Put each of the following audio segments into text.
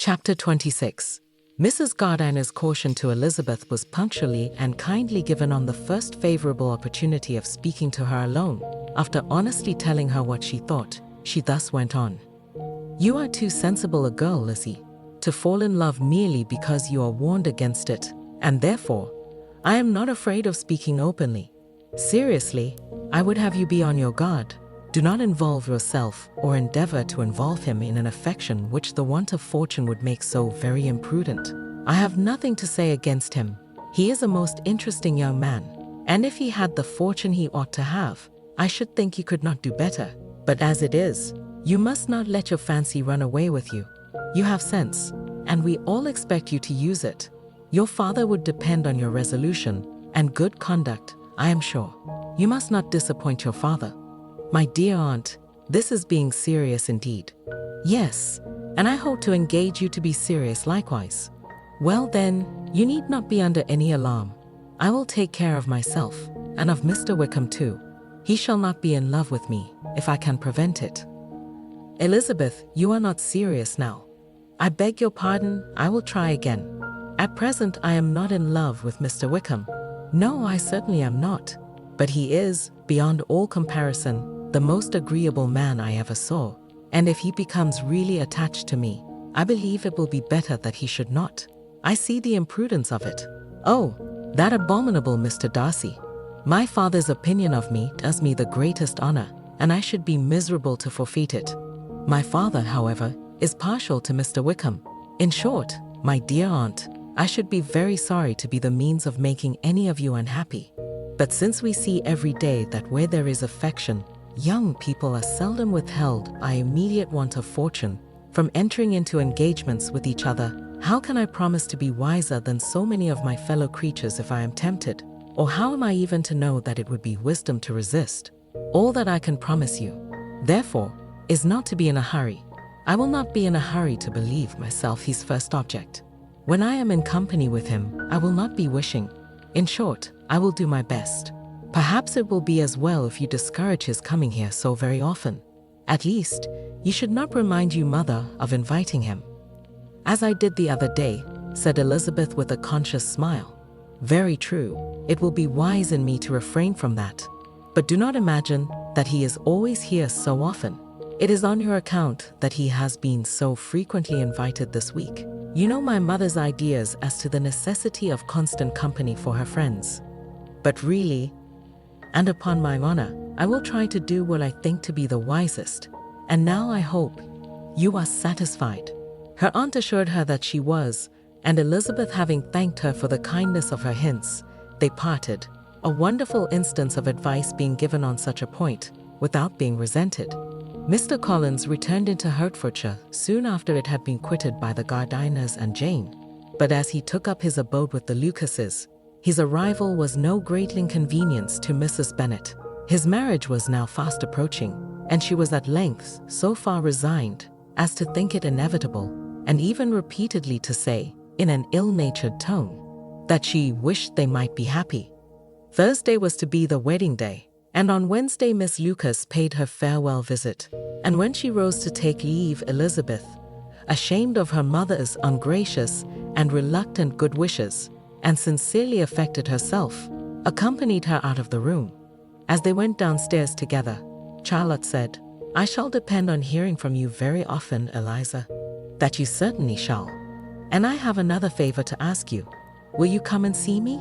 Chapter 26. Mrs. Gardiner's caution to Elizabeth was punctually and kindly given on the first favorable opportunity of speaking to her alone. After honestly telling her what she thought, she thus went on. "You are too sensible a girl, Lizzie, to fall in love merely because you are warned against it, and therefore, I am not afraid of speaking openly. Seriously, I would have you be on your guard. Do not involve yourself or endeavor to involve him in an affection which the want of fortune would make so very imprudent. I have nothing to say against him. He is a most interesting young man, and if he had the fortune he ought to have, I should think you could not do better. But as it is, you must not let your fancy run away with you. You have sense, and we all expect you to use it. Your father would depend on your resolution and good conduct, I am sure. You must not disappoint your father." "My dear aunt, this is being serious indeed." "Yes, and I hope to engage you to be serious likewise." "Well then, you need not be under any alarm. I will take care of myself, and of Mr. Wickham too. He shall not be in love with me, if I can prevent it." "Elizabeth, you are not serious now." "I beg your pardon, I will try again. At present I am not in love with Mr. Wickham." "No, I certainly am not. But he is, beyond all comparison, the most agreeable man I ever saw, and if he becomes really attached to me, I believe it will be better that he should not. I see the imprudence of it. Oh, that abominable Mr. Darcy. My father's opinion of me does me the greatest honor, and I should be miserable to forfeit it. My father, however, is partial to Mr. Wickham. In short, my dear aunt, I should be very sorry to be the means of making any of you unhappy. But since we see every day that where there is affection, young people are seldom withheld by immediate want of fortune from entering into engagements with each other, how can I promise to be wiser than so many of my fellow creatures if I am tempted? Or how am I even to know that it would be wisdom to resist? All that I can promise you, therefore, is not to be in a hurry. I will not be in a hurry to believe myself his first object. When I am in company with him, I will not be wishing. In short, I will do my best. Perhaps it will be as well if you discourage his coming here so very often. At least, you should not remind your mother of inviting him." "As I did the other day," said Elizabeth with a conscious smile. "Very true. It will be wise in me to refrain from that. But do not imagine that he is always here so often. It is on your account that he has been so frequently invited this week. You know my mother's ideas as to the necessity of constant company for her friends. But really, and upon my honor, I will try to do what I think to be the wisest. And now I hope you are satisfied." Her aunt assured her that she was, and Elizabeth having thanked her for the kindness of her hints, they parted, a wonderful instance of advice being given on such a point, without being resented. Mr. Collins returned into Hertfordshire soon after it had been quitted by the Gardiners and Jane, but as he took up his abode with the Lucases, his arrival was no great inconvenience to Mrs. Bennet. His marriage was now fast approaching, and she was at length so far resigned as to think it inevitable, and even repeatedly to say, in an ill-natured tone, that she wished they might be happy. Thursday was to be the wedding day, and on Wednesday Miss Lucas paid her farewell visit, and when she rose to take leave, Elizabeth, ashamed of her mother's ungracious and reluctant good wishes, and sincerely affected herself, accompanied her out of the room. As they went downstairs together, Charlotte said, "I shall depend on hearing from you very often, Eliza." "That you certainly shall. And I have another favor to ask you. Will you come and see me?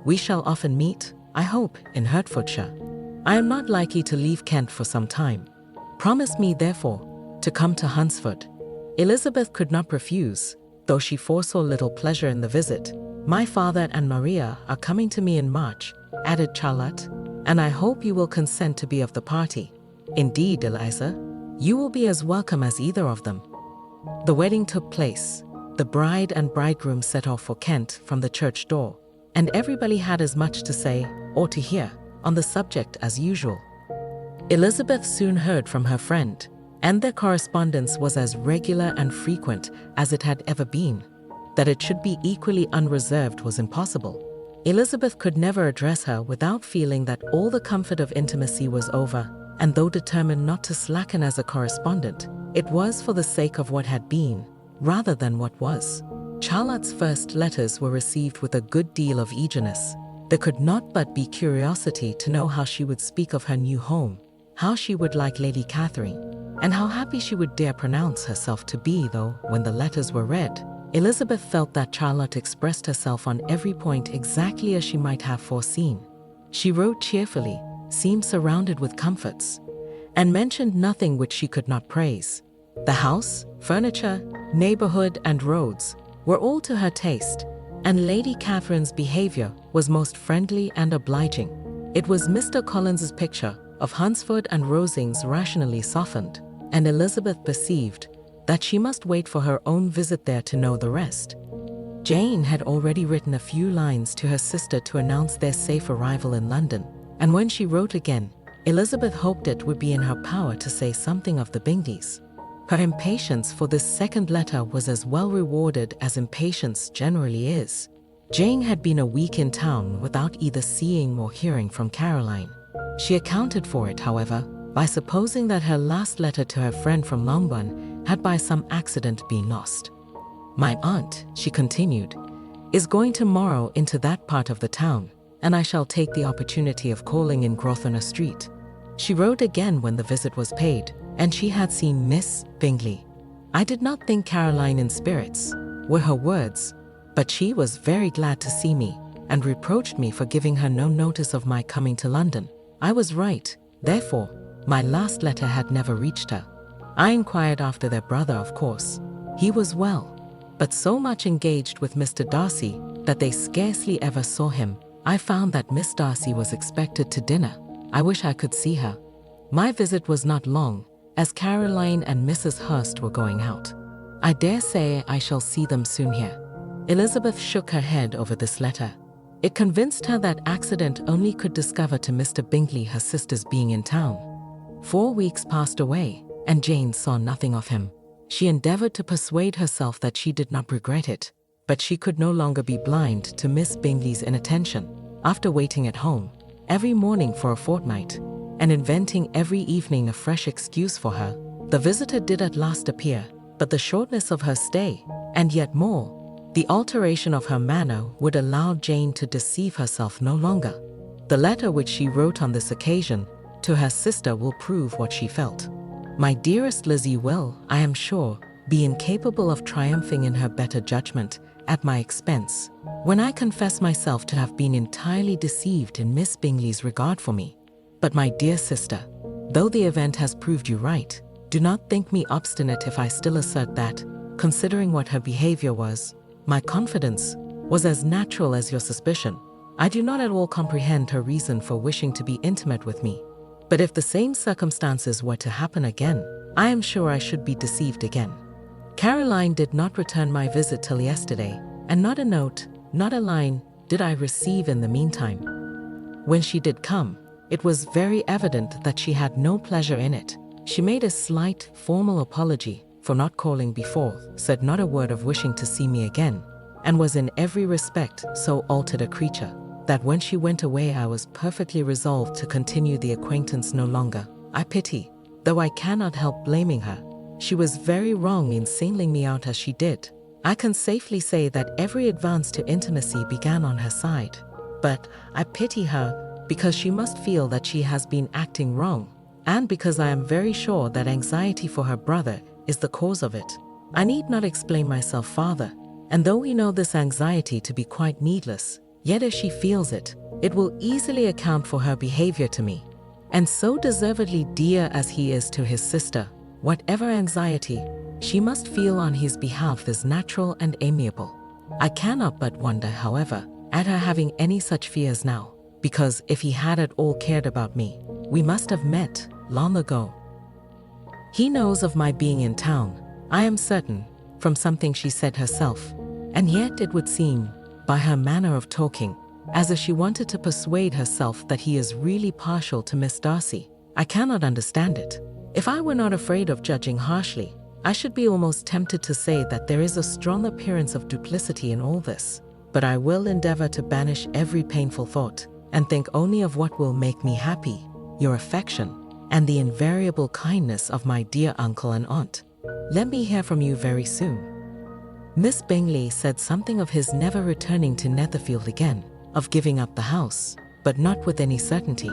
We shall often meet, I hope, in Hertfordshire. I am not likely to leave Kent for some time. Promise me, therefore, to come to Hunsford." Elizabeth could not refuse, though she foresaw little pleasure in the visit. "My father and Maria are coming to me in March," added Charlotte, "and I hope you will consent to be of the party." "Indeed, Eliza, you will be as welcome as either of them." The wedding took place. The bride and bridegroom set off for Kent from the church door, and everybody had as much to say, or to hear, on the subject as usual. Elizabeth soon heard from her friend, and their correspondence was as regular and frequent as it had ever been. That it should be equally unreserved was impossible. Elizabeth could never address her without feeling that all the comfort of intimacy was over, and though determined not to slacken as a correspondent, it was for the sake of what had been, rather than what was. Charlotte's first letters were received with a good deal of eagerness. There could not but be curiosity to know how she would speak of her new home, how she would like Lady Catherine, and how happy she would dare pronounce herself to be, though, when the letters were read. Elizabeth felt that Charlotte expressed herself on every point exactly as she might have foreseen. She wrote cheerfully, seemed surrounded with comforts, and mentioned nothing which she could not praise. The house, furniture, neighborhood, and roads were all to her taste, and Lady Catherine's behavior was most friendly and obliging. It was Mr. Collins's picture of Hunsford and Rosings rationally softened, and Elizabeth perceived that she must wait for her own visit there to know the rest. Jane had already written a few lines to her sister to announce their safe arrival in London, and when she wrote again, Elizabeth hoped it would be in her power to say something of the Bingleys. Her impatience for this second letter was as well rewarded as impatience generally is. Jane had been a week in town without either seeing or hearing from Caroline. She accounted for it, however, by supposing that her last letter to her friend from Longbourn had by some accident been lost. "My aunt," she continued, "is going tomorrow into that part of the town, and I shall take the opportunity of calling in Grosvenor Street." She wrote again when the visit was paid, and she had seen Miss Bingley. "I did not think Caroline in spirits," were her words, "but she was very glad to see me, and reproached me for giving her no notice of my coming to London. I was right, therefore, my last letter had never reached her. I inquired after their brother, of course. He was well, but so much engaged with Mr. Darcy that they scarcely ever saw him. I found that Miss Darcy was expected to dinner. I wish I could see her. My visit was not long, as Caroline and Mrs. Hurst were going out. I dare say I shall see them soon here." Elizabeth shook her head over this letter. It convinced her that accident only could discover to Mr. Bingley her sister's being in town. 4 weeks passed away, and Jane saw nothing of him. She endeavored to persuade herself that she did not regret it, but she could no longer be blind to Miss Bingley's inattention. After waiting at home every morning for a fortnight, and inventing every evening a fresh excuse for her, the visitor did at last appear, but the shortness of her stay, and yet more, the alteration of her manner, would allow Jane to deceive herself no longer. The letter which she wrote on this occasion to her sister will prove what she felt. "My dearest Lizzie will, I am sure, be incapable of triumphing in her better judgment at my expense, when I confess myself to have been entirely deceived in Miss Bingley's regard for me. But my dear sister, though the event has proved you right, do not think me obstinate if I still assert that, considering what her behavior was, my confidence was as natural as your suspicion. I do not at all comprehend her reason for wishing to be intimate with me. But if the same circumstances were to happen again, I am sure I should be deceived again. Caroline did not return my visit till yesterday, and not a note, not a line, did I receive in the meantime. When she did come, it was very evident that she had no pleasure in it. She made a slight, formal apology for not calling before, said not a word of wishing to see me again, and was in every respect so altered a creature, that when she went away I was perfectly resolved to continue the acquaintance no longer. I pity, though I cannot help blaming her. She was very wrong in singling me out as she did. I can safely say that every advance to intimacy began on her side. But I pity her because she must feel that she has been acting wrong, and because I am very sure that anxiety for her brother is the cause of it. I need not explain myself farther, and though we know this anxiety to be quite needless, yet if she feels it, it will easily account for her behavior to me. And so deservedly dear as he is to his sister, whatever anxiety she must feel on his behalf is natural and amiable. I cannot but wonder, however, at her having any such fears now, because if he had at all cared about me, we must have met long ago. He knows of my being in town, I am certain, from something she said herself, and yet it would seem, by her manner of talking, as if she wanted to persuade herself that he is really partial to Miss Darcy. I cannot understand it. If I were not afraid of judging harshly, I should be almost tempted to say that there is a strong appearance of duplicity in all this. But I will endeavor to banish every painful thought, and think only of what will make me happy, your affection, and the invariable kindness of my dear uncle and aunt. Let me hear from you very soon. Miss Bingley said something of his never returning to Netherfield again, of giving up the house, but not with any certainty.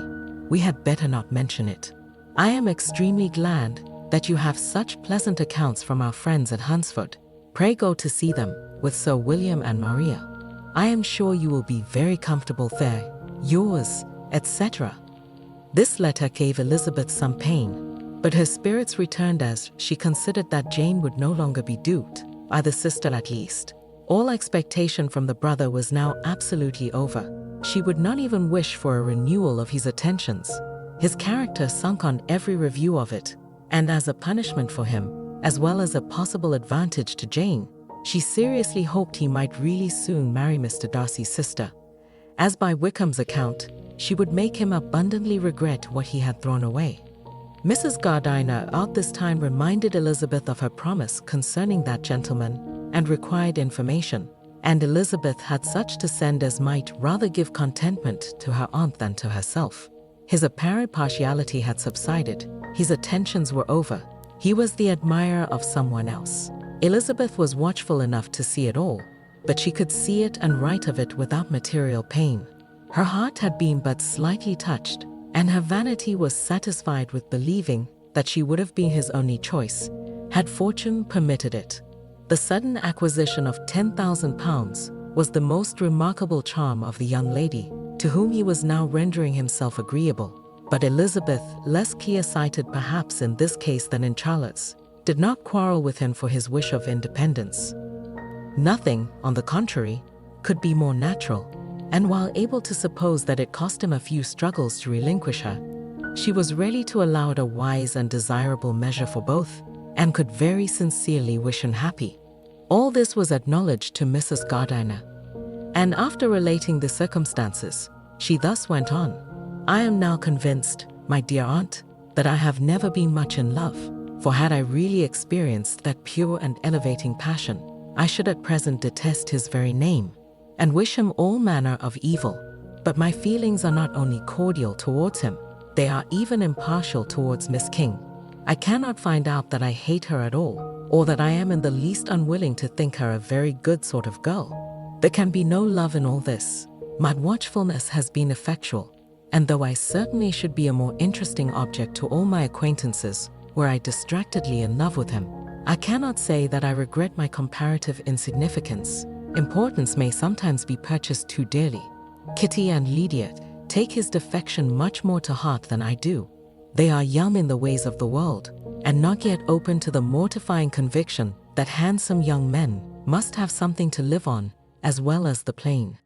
We had better not mention it. I am extremely glad that you have such pleasant accounts from our friends at Hunsford. Pray go to see them, with Sir William and Maria. I am sure you will be very comfortable there. Yours, etc. This letter gave Elizabeth some pain, but her spirits returned as she considered that Jane would no longer be duped, by the sister at least. All expectation from the brother was now absolutely over. She would not even wish for a renewal of his attentions. His character sunk on every review of it, and as a punishment for him, as well as a possible advantage to Jane, she seriously hoped he might really soon marry Mr. Darcy's sister. As by Wickham's account, she would make him abundantly regret what he had thrown away. Mrs. Gardiner at this time reminded Elizabeth of her promise concerning that gentleman, and required information, and Elizabeth had such to send as might rather give contentment to her aunt than to herself. His apparent partiality had subsided, his attentions were over, he was the admirer of someone else. Elizabeth was watchful enough to see it all, but she could see it and write of it without material pain. Her heart had been but slightly touched, and her vanity was satisfied with believing that she would have been his only choice, had fortune permitted it. The sudden acquisition of £10,000 was the most remarkable charm of the young lady, to whom he was now rendering himself agreeable. But Elizabeth, less clear-sighted perhaps in this case than in Charlotte's, did not quarrel with him for his wish of independence. Nothing, on the contrary, could be more natural, and while able to suppose that it cost him a few struggles to relinquish her, she was ready to allow it a wise and desirable measure for both, and could very sincerely wish him happy. All this was acknowledged to Mrs. Gardiner, and after relating the circumstances, she thus went on. I am now convinced, my dear aunt, that I have never been much in love, for had I really experienced that pure and elevating passion, I should at present detest his very name, and wish him all manner of evil. But my feelings are not only cordial towards him, they are even impartial towards Miss King. I cannot find out that I hate her at all, or that I am in the least unwilling to think her a very good sort of girl. There can be no love in all this. My watchfulness has been effectual, and though I certainly should be a more interesting object to all my acquaintances were I distractedly in love with him, I cannot say that I regret my comparative insignificance. Importance may sometimes be purchased too dearly. Kitty and Lydia take his defection much more to heart than I do. They are young in the ways of the world, and not yet open to the mortifying conviction that handsome young men must have something to live on, as well as the plain.